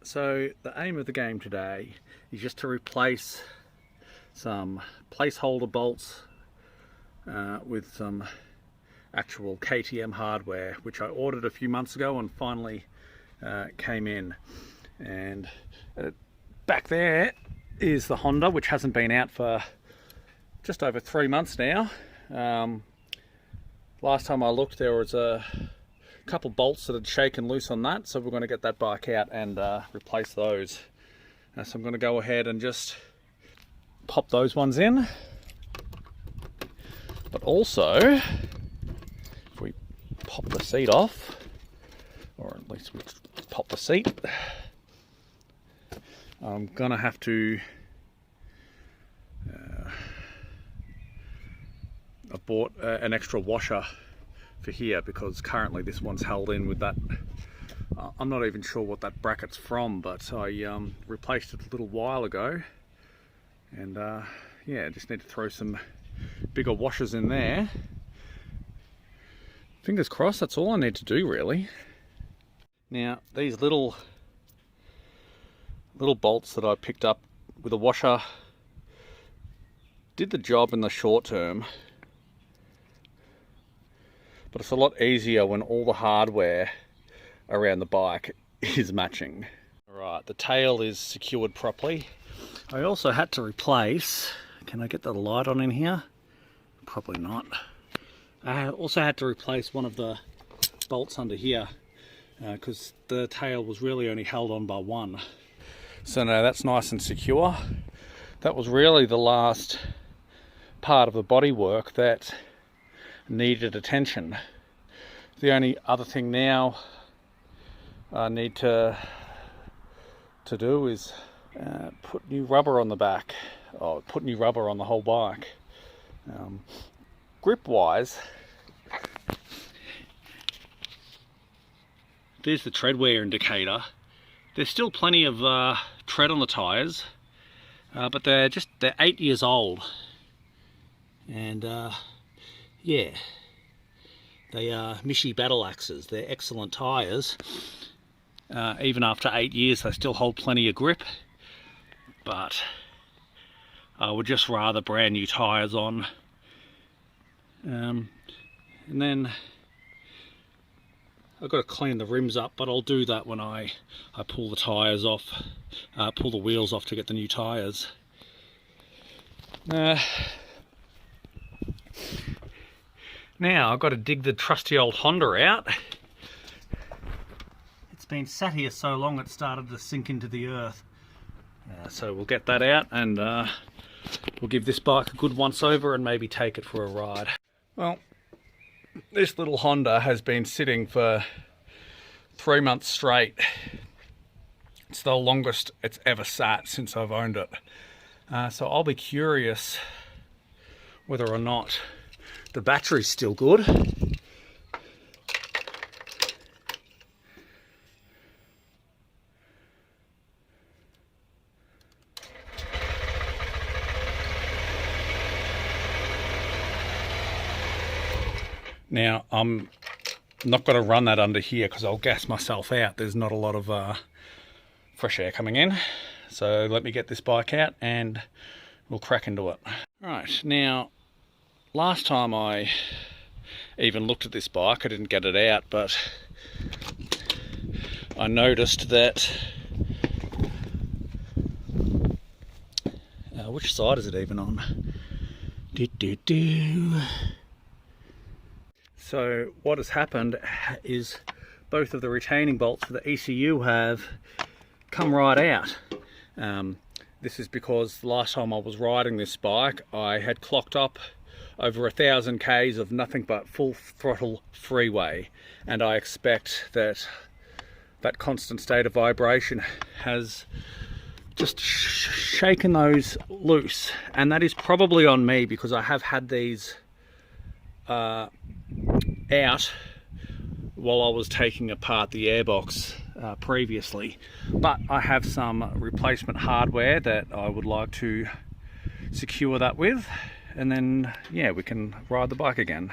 So the aim of the game today is just to replace some placeholder bolts with some actual KTM hardware, which I ordered a few months ago and finally came in. And back there is the Honda, which hasn't been out for just over 3 months now. Last time I looked, there was a couple bolts that had shaken loose on that, so we're going to get that bike out and replace those. So I'm going to go ahead and just pop those ones in, but also if we pop the seat off, or at least we pop the seat, I'm gonna have to I bought an extra washer for here because currently this one's held in with that. I'm not even sure what that bracket's from, but I replaced it a little while ago, and yeah, just need to throw some bigger washers in there. Fingers crossed, that's all I need to do really. Now these little bolts that I picked up with a washer did the job in the short term, but it's a lot easier when all the hardware around the bike is matching. Alright, the tail is secured properly. I also had to replace, can I get the light on in here? Probably not. I also had to replace one of the bolts under here because the tail was really only held on by one. So now that's nice and secure. That was really the last part of the bodywork that needed attention. The only other thing now I need to do is put new rubber on the back, or put new rubber on the whole bike. Grip wise, there's the tread wear indicator. There's still plenty of tread on the tyres, but they're 8 years old, and yeah, they are Mishi Battle Axes. They're excellent tyres. Even after 8 years, they still hold plenty of grip, but I would just rather brand new tyres on. And then I've got to clean the rims up, but I'll do that when I pull the tyres off, pull the wheels off to get the new tyres. Now I've got to dig the trusty old Honda out. It's been sat here so long it started to sink into the earth. So we'll get that out and we'll give this bike a good once over and maybe take it for a ride. Well, this little Honda has been sitting for 3 months straight. It's the longest it's ever sat since I've owned it. So I'll be curious whether or not the battery's still good. Now, I'm not going to run that under here because I'll gas myself out. There's not a lot of fresh air coming in. So let me get this bike out and we'll crack into it. Right, now, last time I even looked at this bike, I didn't get it out, but I noticed that... which side is it even on? So what has happened is both of the retaining bolts for the ECU have come right out. This is because the last time I was riding this bike, I had clocked up over 1,000 Ks of nothing but full throttle freeway, and I expect that that constant state of vibration has just shaken those loose, and that is probably on me because I have had these out while I was taking apart the airbox previously, but I have some replacement hardware that I would like to secure that with, and then yeah, we can ride the bike again.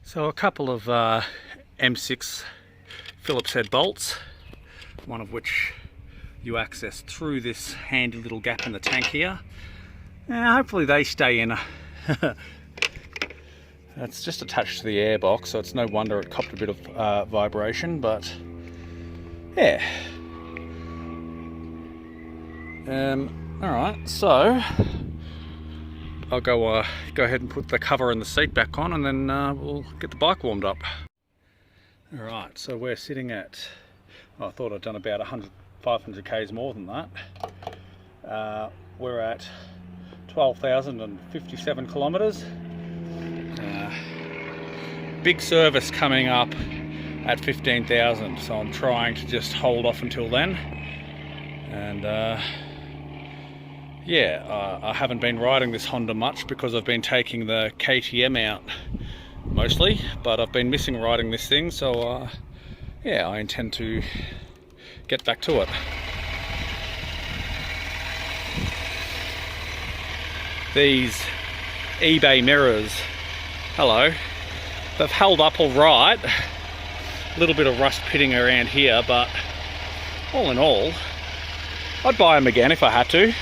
So a couple of M6 Phillips head bolts one of which you access through this handy little gap in the tank here. Hopefully they stay in. It's just attached to the airbox, so it's no wonder it copped a bit of vibration, but yeah. Alright, so I'll go ahead and put the cover and the seat back on, and then we'll get the bike warmed up. Alright, so we're sitting at, I thought I'd done about 500 k's more than that. We're at 12,057 kilometres. Big service coming up at 15,000, so I'm trying to just hold off until then. And yeah, I haven't been riding this Honda much because I've been taking the KTM out mostly, but I've been missing riding this thing, so yeah, I intend to get back to it. These eBay mirrors, hello, they've held up all right. A little bit of rust pitting around here, but all in all, I'd buy them again if I had to.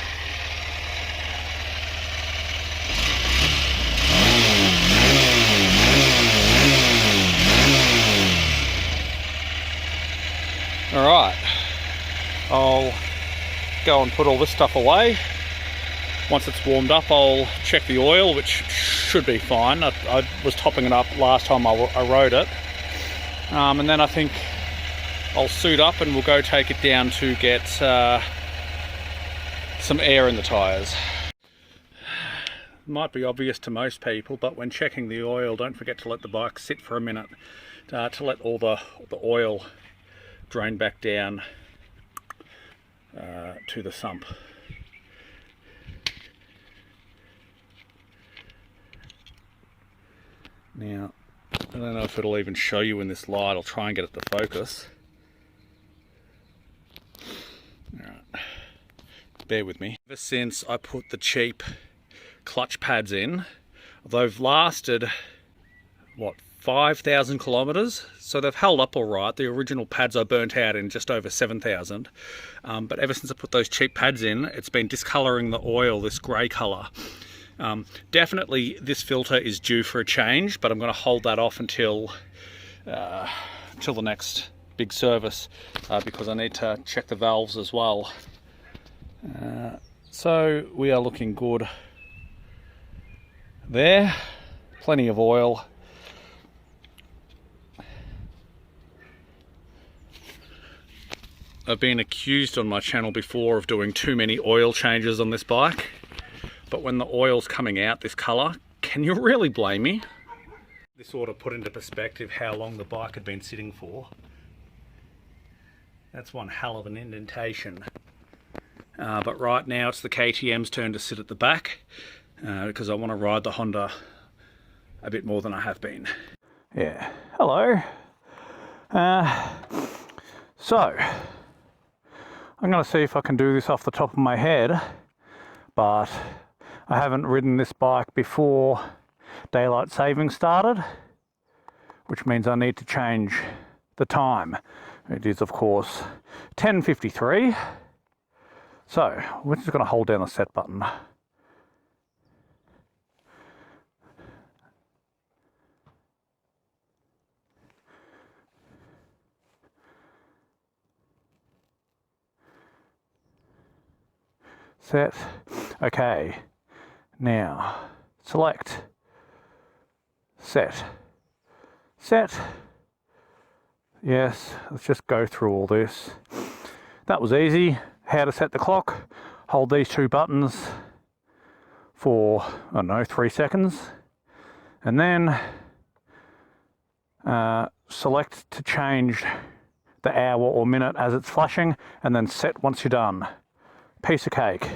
Alright, I'll go and put all this stuff away. Once it's warmed up, I'll check the oil, which should be fine. I was topping it up last time I rode it. And then I think I'll suit up and we'll go take it down to get some air in the tyres. Might be obvious to most people, but when checking the oil, don't forget to let the bike sit for a minute to let all the oil drain back down to the sump. Now, I don't know if it'll even show you in this light. I'll try and get it to focus. Alright, bear with me. Ever since I put the cheap clutch pads in, they've lasted, what, 5,000 kilometres? So they've held up all right. The original pads I burnt out in just over 7,000. But ever since I put those cheap pads in, it's been discolouring the oil, this grey colour. Definitely this filter is due for a change, but I'm going to hold that off until the next big service because I need to check the valves as well. So we are looking good there. Plenty of oil. I've been accused on my channel before of doing too many oil changes on this bike. But when the oil's coming out this colour, can you really blame me? This sort of put into perspective how long the bike had been sitting for. That's one hell of an indentation. But right now it's the KTM's turn to sit at the back because I want to ride the Honda a bit more than I have been. Yeah, hello. So, I'm going to see if I can do this off the top of my head, but I haven't ridden this bike before daylight saving started, which means I need to change the time. It is, of course, 10:53. So we're just going to hold down the set button. Set. Okay. Now, select, set, set, yes, let's just go through all this. That was easy. How to set the clock, hold these two buttons for, I don't know, 3 seconds, and then select to change the hour or minute as it's flashing, and then set once you're done. Piece of cake.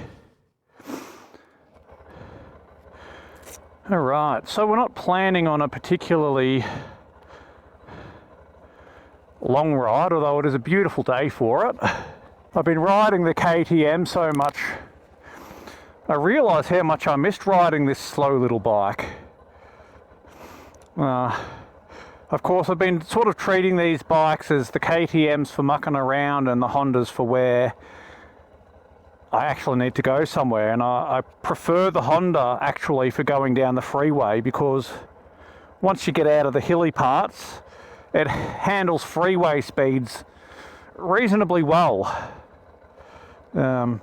Alright, so we're not planning on a particularly long ride, although it is a beautiful day for it. I've been riding the KTM so much, I realise how much I missed riding this slow little bike. Of course, I've been sort of treating these bikes as the KTMs for mucking around and the Hondas for where I actually need to go somewhere. And I prefer the Honda actually for going down the freeway, because once you get out of the hilly parts, it handles freeway speeds reasonably well. But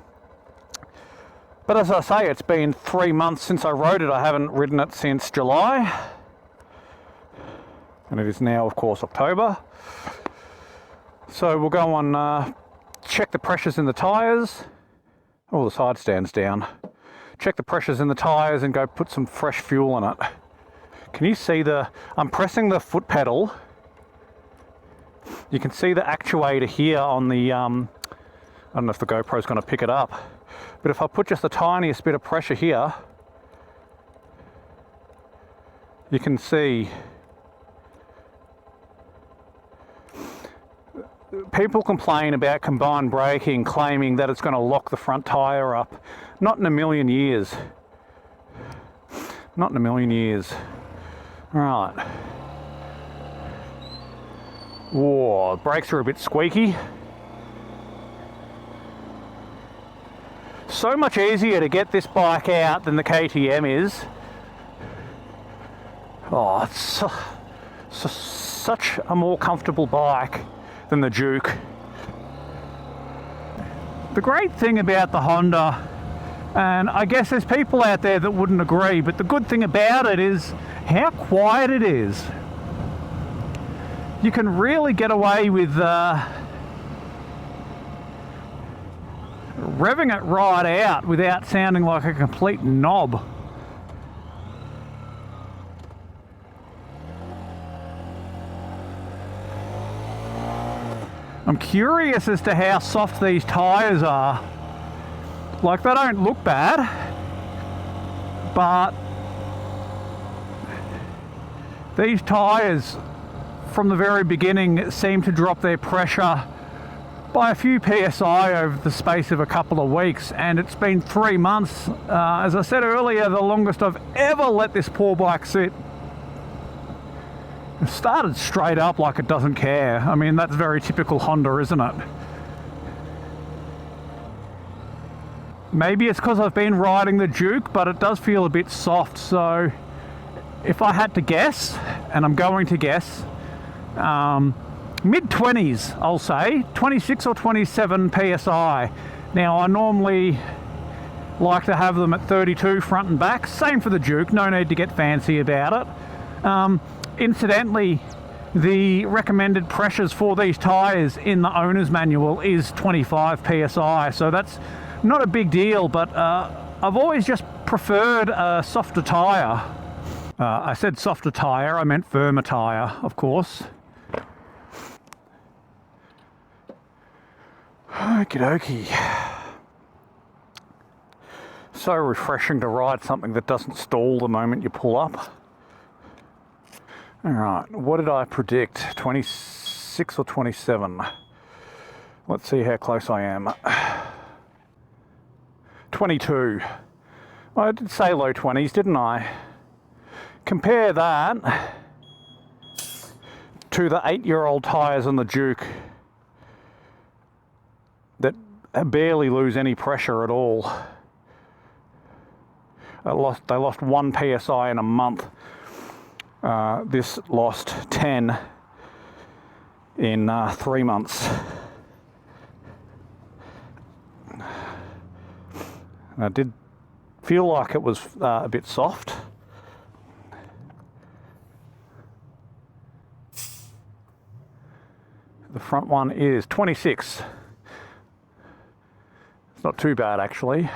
as I say, it's been 3 months since I rode it. I haven't ridden it since July. And it is now, of course, October. So we'll go on, check the pressures in the tyres. Oh, the side stand's down. Check the pressures in the tyres and go put some fresh fuel in it. Can you see I'm pressing the foot pedal. You can see the actuator here on the, I don't know if the GoPro's going to pick it up, but if I put just the tiniest bit of pressure here, you can see people complain about combined braking, claiming that it's going to lock the front tyre up. Not in a million years. Not in a million years. Right. Whoa, brakes are a bit squeaky. So much easier to get this bike out than the KTM is. Oh, it's such a more comfortable bike than the Duke. The great thing about the Honda, and I guess there's people out there that wouldn't agree, but the good thing about it is how quiet it is. You can really get away with revving it right out without sounding like a complete knob. I'm curious as to how soft these tyres are. Like, they don't look bad, but these tyres from the very beginning seem to drop their pressure by a few psi over the space of a couple of weeks, and it's been 3 months. As I said earlier, the longest I've ever let this poor bike sit. It started straight up like it doesn't care. I mean, that's very typical Honda, isn't it? Maybe it's because I've been riding the Duke, but it does feel a bit soft. So if I had to guess, and I'm going to guess, mid-20s, I'll say, 26 or 27 PSI. Now, I normally like to have them at 32 front and back. Same for the Duke, no need to get fancy about it. Incidentally, the recommended pressures for these tyres in the owner's manual is 25 PSI, so that's not a big deal, but I've always just preferred a softer tyre. I said softer tyre, I meant firmer tyre, of course. Okie dokie. So refreshing to ride something that doesn't stall the moment you pull up. Alright, what did I predict? 26 or 27? Let's see how close I am. 22. I did say low 20s, didn't I? Compare that to the 8-year-old tyres on the Duke that barely lose any pressure at all. They lost 1 PSI in a month. This lost 10 in 3 months. I did feel like it was a bit soft. The front one is 26. It's not too bad actually,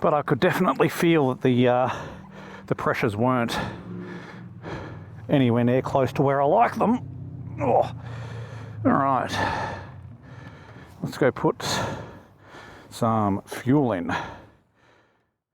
but I could definitely feel that the pressures weren't anywhere near close to where I like them. Oh. All right, let's go put some fuel in.